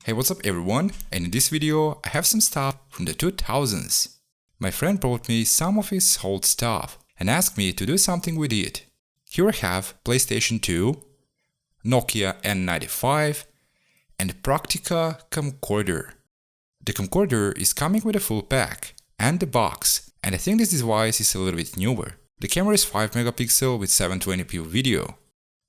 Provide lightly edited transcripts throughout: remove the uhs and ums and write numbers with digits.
Hey, what's up everyone, and in this video I have some stuff from the 2000s. My friend brought me some of his old stuff and asked me to do something with it. Here I have PlayStation 2, Nokia N95 and Practika Camcorder. The Camcorder is coming with a full pack and the box, and I think this device is a little bit newer. The camera is 5 megapixel with 720p video.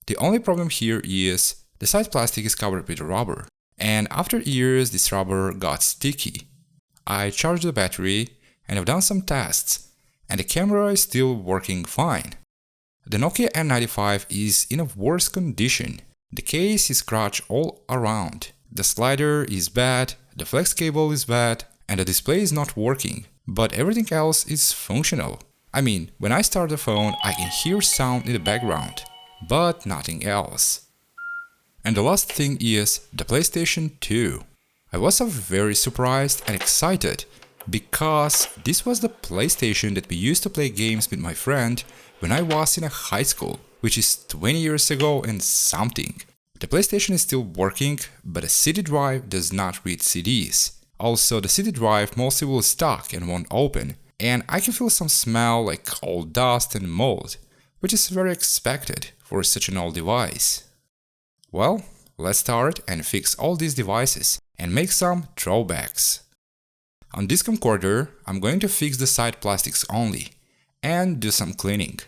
The only problem here is the side plastic is covered with rubber. And after years, this rubber got sticky. I charged the battery and I've done some tests, and the camera is still working fine. The Nokia N95 is in a worse condition. The case is scratched all around. The slider is bad, the flex cable is bad, and the display is not working, but everything else is functional. I mean, when I start the phone, I can hear sound in the background, but nothing else. And the last thing is the PlayStation 2. I was so very surprised and excited because this was the PlayStation that we used to play games with my friend when I was in a high school, which is 20 years ago and something. The PlayStation is still working, but the CD drive does not read CDs. Also, the CD drive mostly will stuck and won't open, and I can feel some smell like old dust and mold, which is very expected for such an old device. Well, let's start and fix all these devices and make some throwbacks. On this camcorder, I'm going to fix the side plastics only and do some cleaning.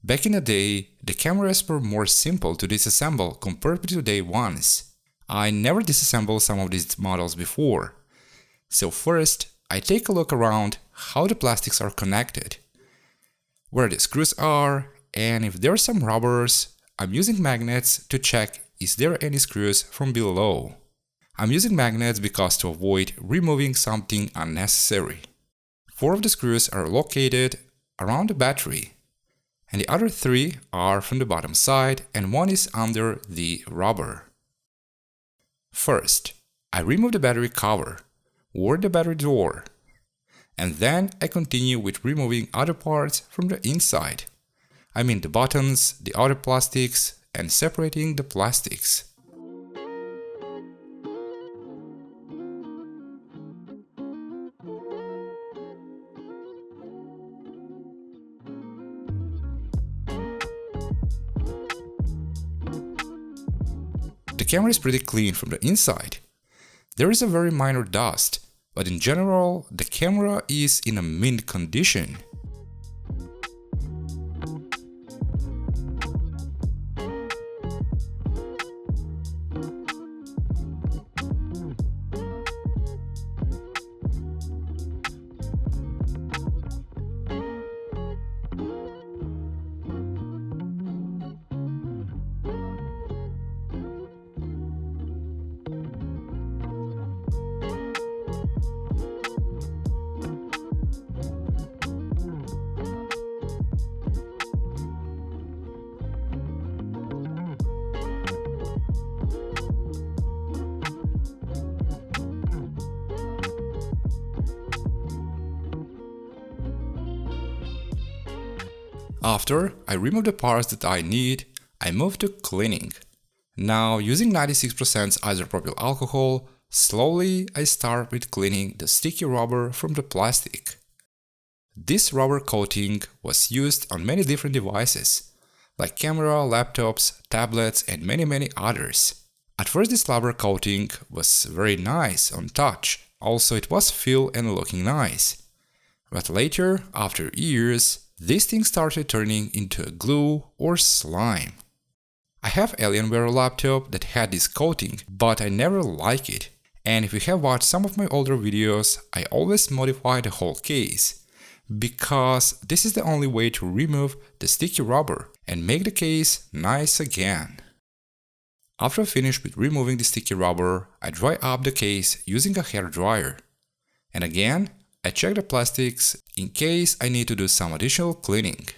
Back in the day, the cameras were more simple to disassemble compared to today ones. I never disassembled some of these models before. So first, I take a look around how the plastics are connected, where the screws are, and if there are some rubbers, I'm using magnets to check is there any screws from below. I'm using magnets because to avoid removing something unnecessary. 4 of the screws are located around the battery, and the other 3 are from the bottom side and 1 is under the rubber. First, I remove the battery cover or the battery door, and then I continue with removing other parts from the inside. I mean the buttons, the outer plastics, and separating the plastics. The camera is pretty clean from the inside. There is a very minor dust, but in general, the camera is in a mint condition. After I remove the parts that I need, I move to cleaning. Now, using 96% isopropyl alcohol, slowly I start with cleaning the sticky rubber from the plastic. This rubber coating was used on many different devices, like camera, laptops, tablets, and many others. At first this rubber coating was very nice on touch, also it was feel and looking nice. But later, after years, this thing started turning into a glue or slime. I have Alienware laptop that had this coating, but I never liked it. And if you have watched some of my older videos, I always modify the whole case, because this is the only way to remove the sticky rubber and make the case nice again. After I finish with removing the sticky rubber, I dry up the case using a hair dryer. And again, I check the plastics in case I need to do some additional cleaning.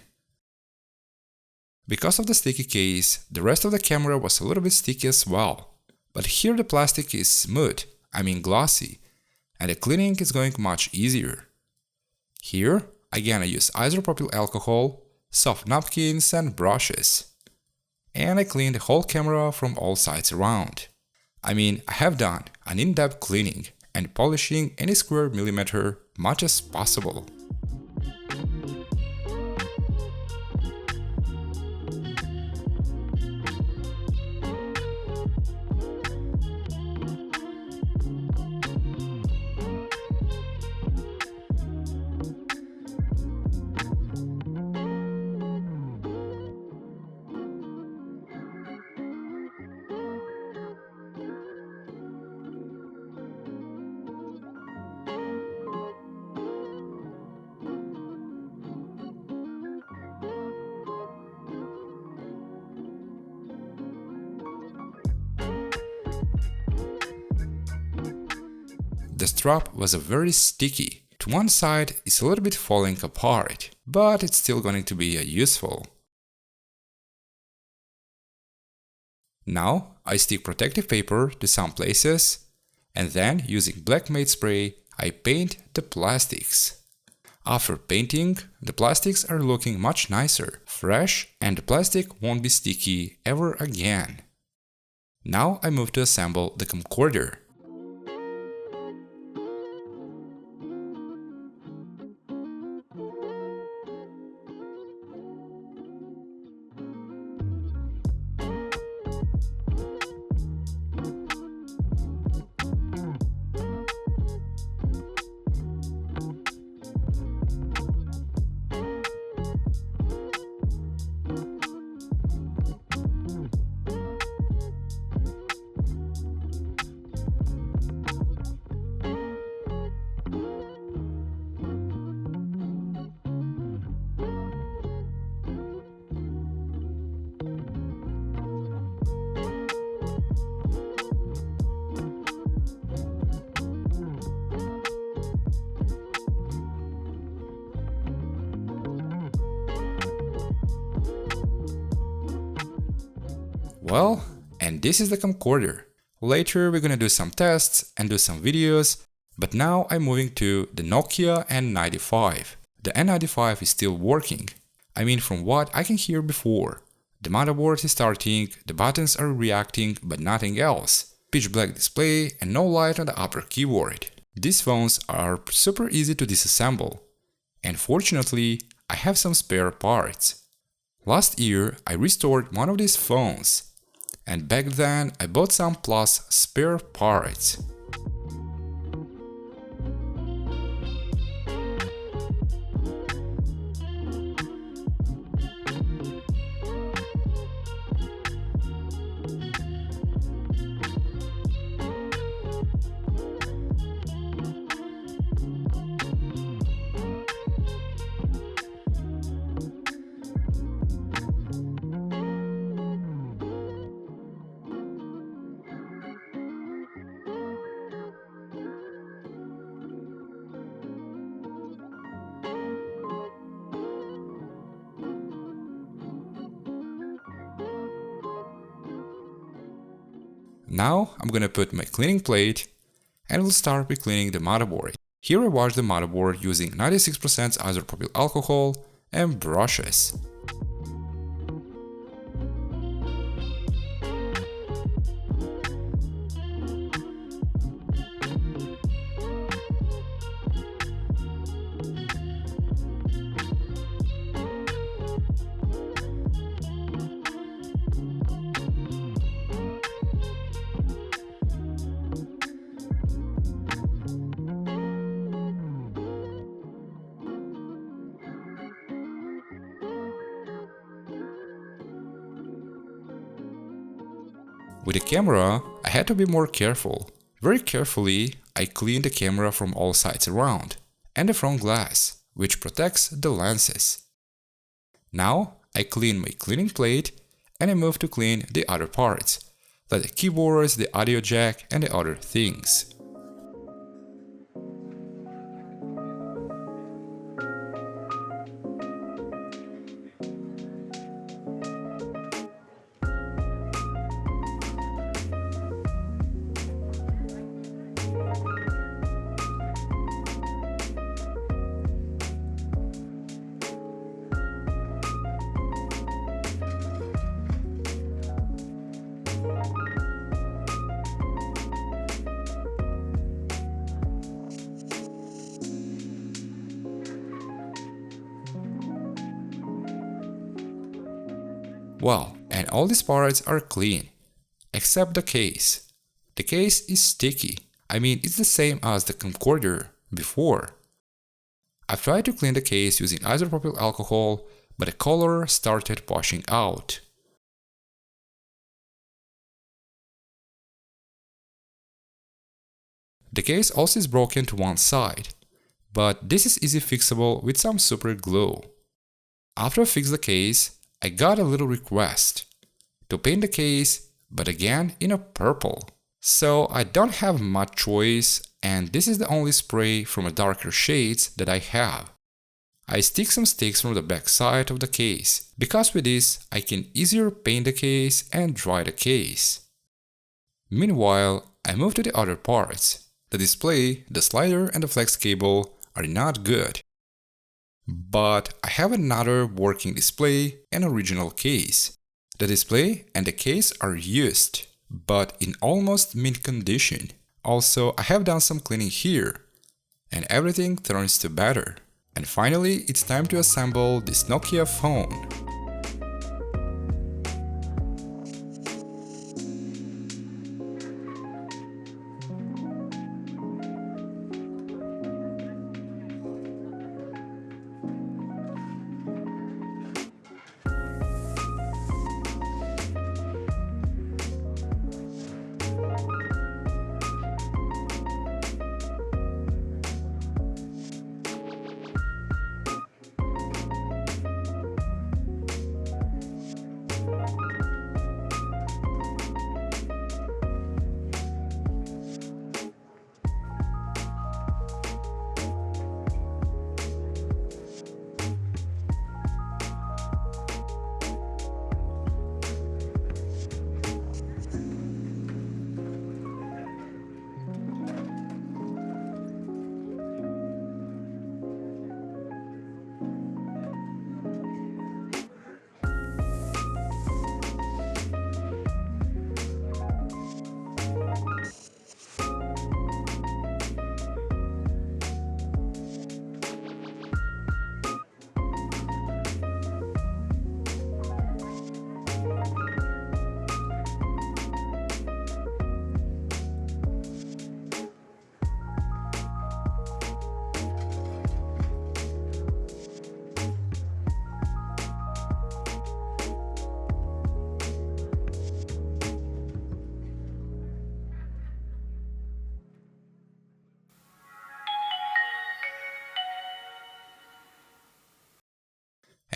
Because of the sticky case, the rest of the camera was a little bit sticky as well. But here the plastic is smooth, I mean glossy, and the cleaning is going much easier. Here, again I use isopropyl alcohol, soft napkins and brushes. And I clean the whole camera from all sides around. I have done an in-depth cleaning and polishing any square millimeter much as possible. The strap was very sticky. To one side it's a little bit falling apart, but it's still going to be useful. Now I stick protective paper to some places, and then using black matte spray I paint the plastics. After painting, the plastics are looking much nicer, fresh, and the plastic won't be sticky ever again. Now I move to assemble the camcorder. Well, and this is the camcorder. Later we're gonna do some tests and do some videos, but now I'm moving to the Nokia N95. The N95 is still working. From what I can hear before. The motherboard is starting, the buttons are reacting, but nothing else. Pitch black display and no light on the upper keyboard. These phones are super easy to disassemble. And fortunately, I have some spare parts. Last year I restored one of these phones. And back then I bought some plus spare parts. Now I'm gonna put my cleaning plate and we'll start with cleaning the motherboard. Here I wash the motherboard using 96% isopropyl alcohol and brushes. With the camera, I had to be more careful. Very carefully, I cleaned the camera from all sides around, and the front glass, which protects the lenses. Now, I clean my cleaning plate and I move to clean the other parts, like the keyboards, the audio jack and the other things. Well, and all these parts are clean, except the case. The case is sticky. I mean, it's the same as the camcorder before. I've tried to clean the case using isopropyl alcohol, but the color started washing out. The case also is broken to one side, but this is easy fixable with some super glue. After I fixed the case, I got a little request to paint the case, but again in a purple. So I don't have much choice, and this is the only spray from a darker shades that I have. I stick some sticks from the back side of the case, because with this I can easier paint the case and dry the case. Meanwhile, I move to the other parts. The display, the slider and the flex cable are not good. But I have another working display and original case. The display and the case are used, but in almost mint condition. Also, I have done some cleaning here, and everything turns to better. And finally, it's time to assemble this Nokia phone.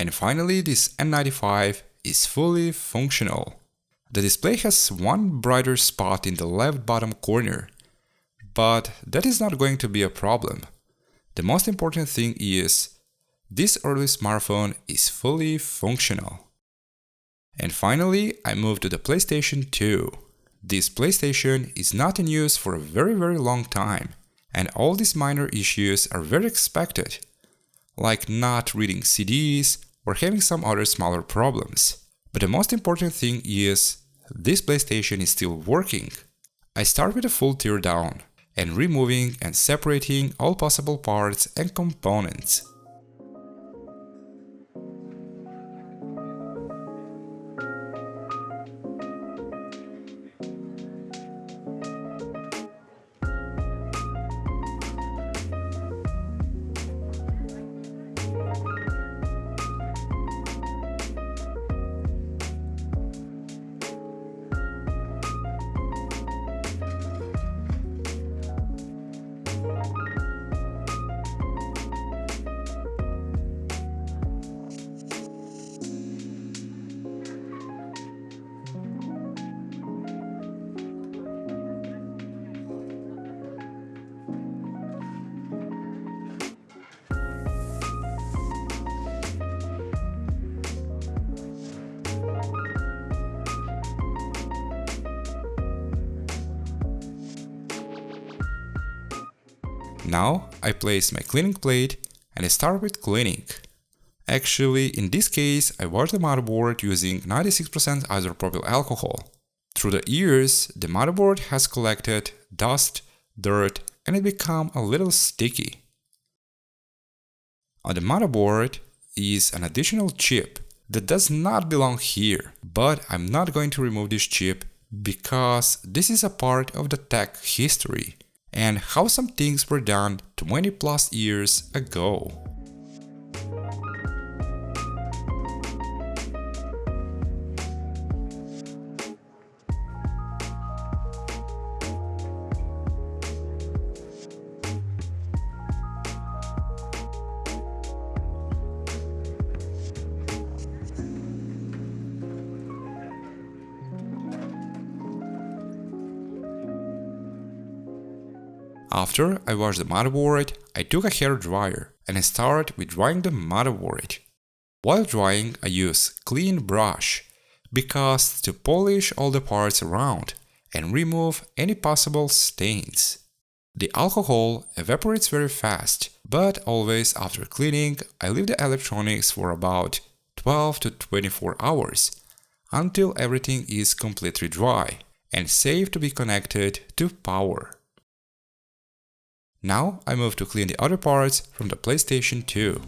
And finally, this N95 is fully functional. The display has one brighter spot in the left bottom corner, but that is not going to be a problem. The most important thing is, this early smartphone is fully functional. And finally, I moved to the PlayStation 2. This PlayStation is not in use for a very long time, and all these minor issues are very expected, like not reading CDs or having some other smaller problems. But the most important thing is, this PlayStation is still working. I start with a full teardown and removing and separating all possible parts and components. Now I place my cleaning plate and I start with cleaning. Actually, in this case, I washed the motherboard using 96% isopropyl alcohol. Through the years, the motherboard has collected dust, dirt, and it became a little sticky. On the motherboard is an additional chip that does not belong here, but I'm not going to remove this chip because this is a part of the tech history and how some things were done 20 plus years ago. After I washed the motherboard, I took a hair dryer and I started with drying the motherboard. While drying, I use clean brush because to polish all the parts around and remove any possible stains. The alcohol evaporates very fast, but always after cleaning, I leave the electronics for about 12 to 24 hours until everything is completely dry and safe to be connected to power. Now I move to clean the other parts from the PlayStation 2.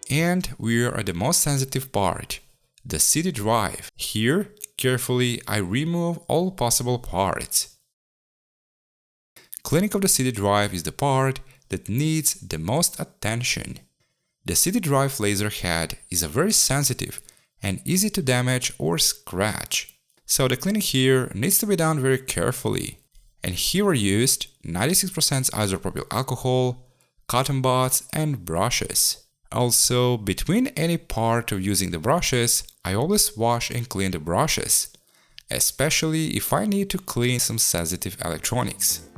And we're at the most sensitive part, the CD drive. Here, carefully, I remove all possible parts. Cleaning of the CD drive is the part that needs the most attention. The CD drive laser head is a very sensitive and easy to damage or scratch. So the cleaning here needs to be done very carefully. And here are used 96% isopropyl alcohol, cotton buds and brushes. Also, between any part of using the brushes, I always wash and clean the brushes, especially if I need to clean some sensitive electronics.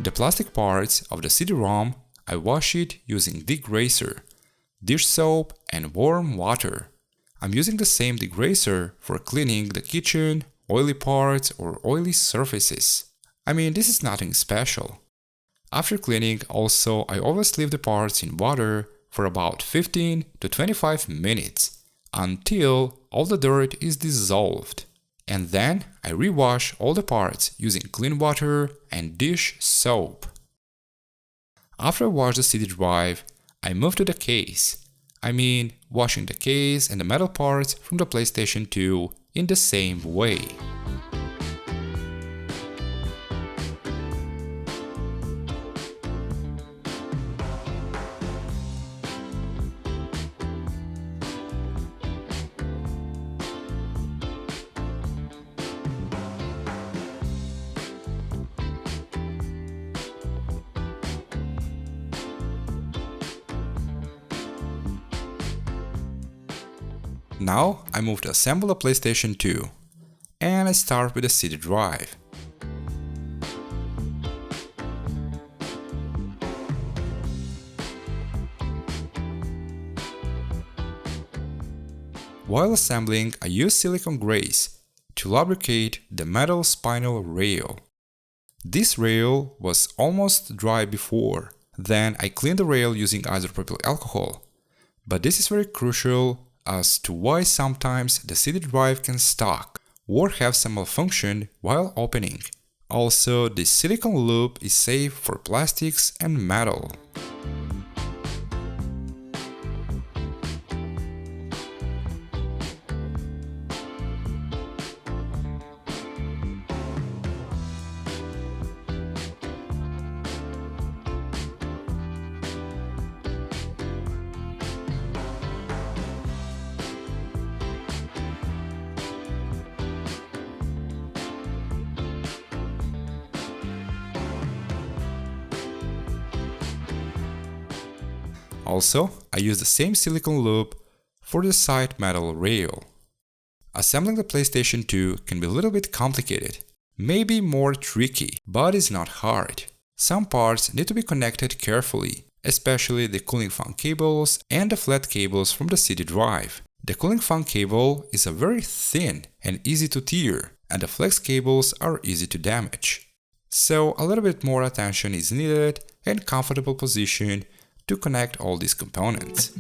the plastic parts of the CD-ROM, I wash it using degreaser, dish soap and warm water. I'm using the same degreaser for cleaning the kitchen, oily parts or oily surfaces. I mean, this is nothing special. After cleaning, also, I always leave the parts in water for about 15 to 25 minutes until all the dirt is dissolved. And then I rewash all the parts using clean water and dish soap. After I wash the CD drive, I move to the case. I mean, washing the case and the metal parts from the PlayStation 2 in the same way. Now I move to assemble the PlayStation 2, and I start with the CD drive. While assembling, I use silicone grease to lubricate the metal spinal rail. This rail was almost dry before, then I cleaned the rail using isopropyl alcohol, but this is very crucial as to why sometimes the CD drive can stuck or have some malfunction while opening. Also, the silicone loop is safe for plastics and metal. Also, I use the same silicone loop for the side metal rail. Assembling the PlayStation 2 can be a little bit complicated, maybe more tricky, but it's not hard. Some parts need to be connected carefully, especially the cooling fan cables and the flat cables from the CD drive. The cooling fan cable is a very thin and easy to tear, and the flex cables are easy to damage. So a little bit more attention is needed and comfortable position to connect all these components.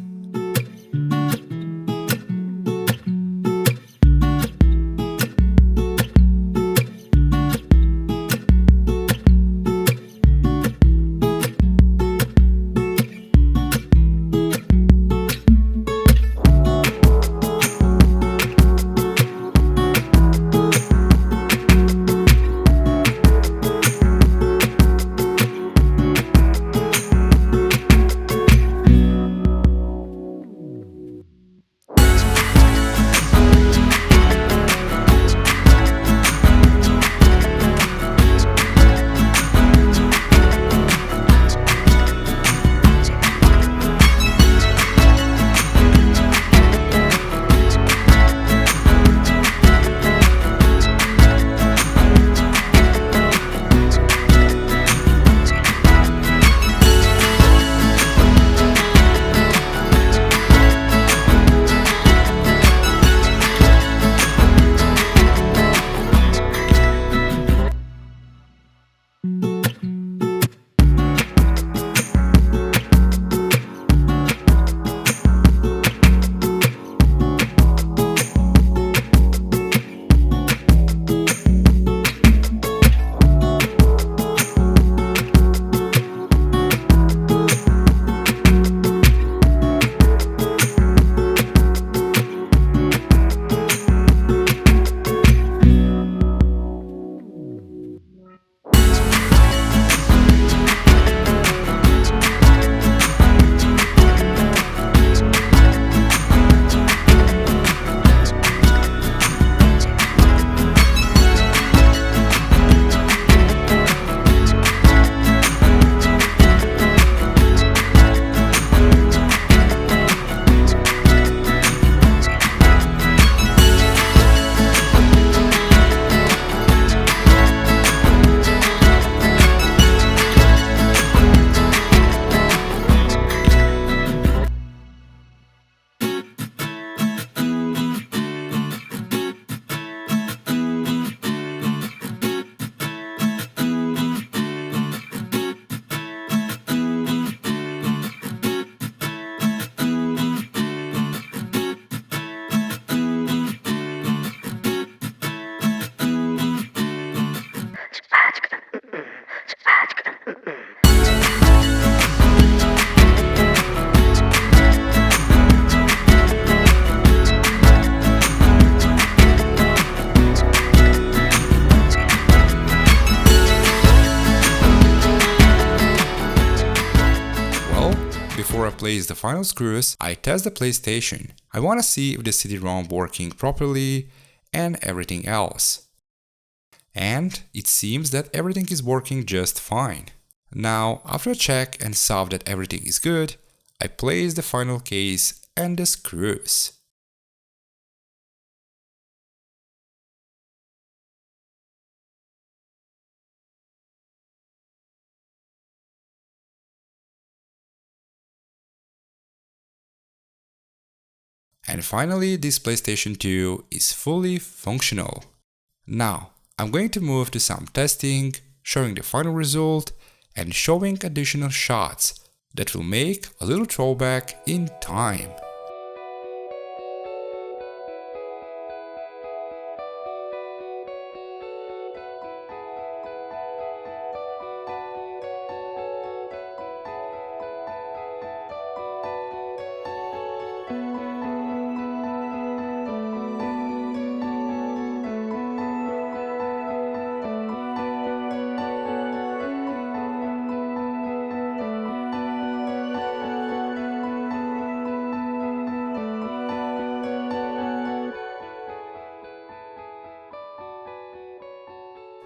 before I place the final screws, I test the PlayStation. I wanna see if the CD-ROM working properly and everything else. And it seems that everything is working just fine. Now, after a check and saw that everything is good, I place the final case and the screws. And finally, this PlayStation 2 is fully functional. Now, I'm going to move to some testing, showing the final result and showing additional shots that will make a little throwback in time.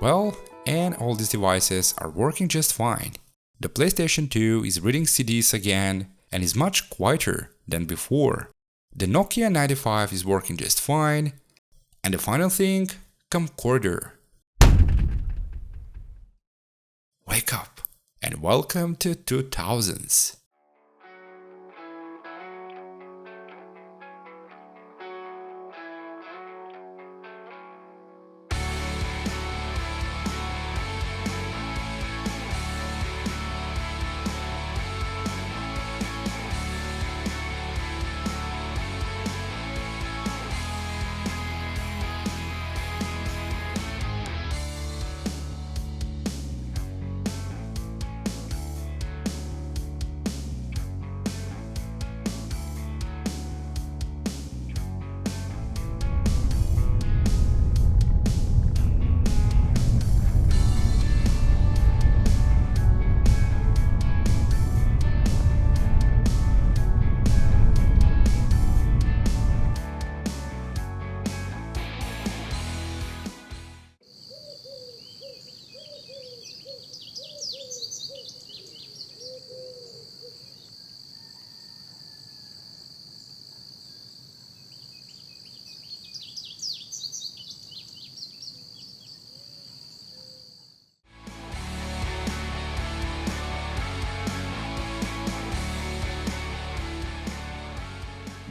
Well, and all these devices are working just fine. The PlayStation 2 is reading CDs again and is much quieter than before. The Nokia N95 is working just fine. And the final thing, Camcorder. Wake up and welcome to 2000s.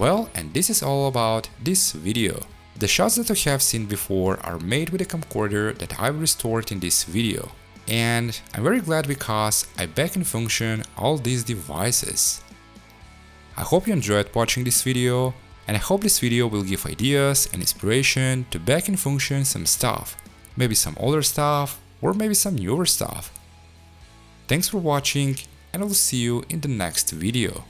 Well, and this is all about this video. The shots that you have seen before are made with a camcorder that I've restored in this video. And I'm very glad because I back in function all these devices. I hope you enjoyed watching this video, and I hope this video will give ideas and inspiration to back in function some stuff. Maybe some older stuff, or maybe some newer stuff. Thanks for watching, and I'll see you in the next video.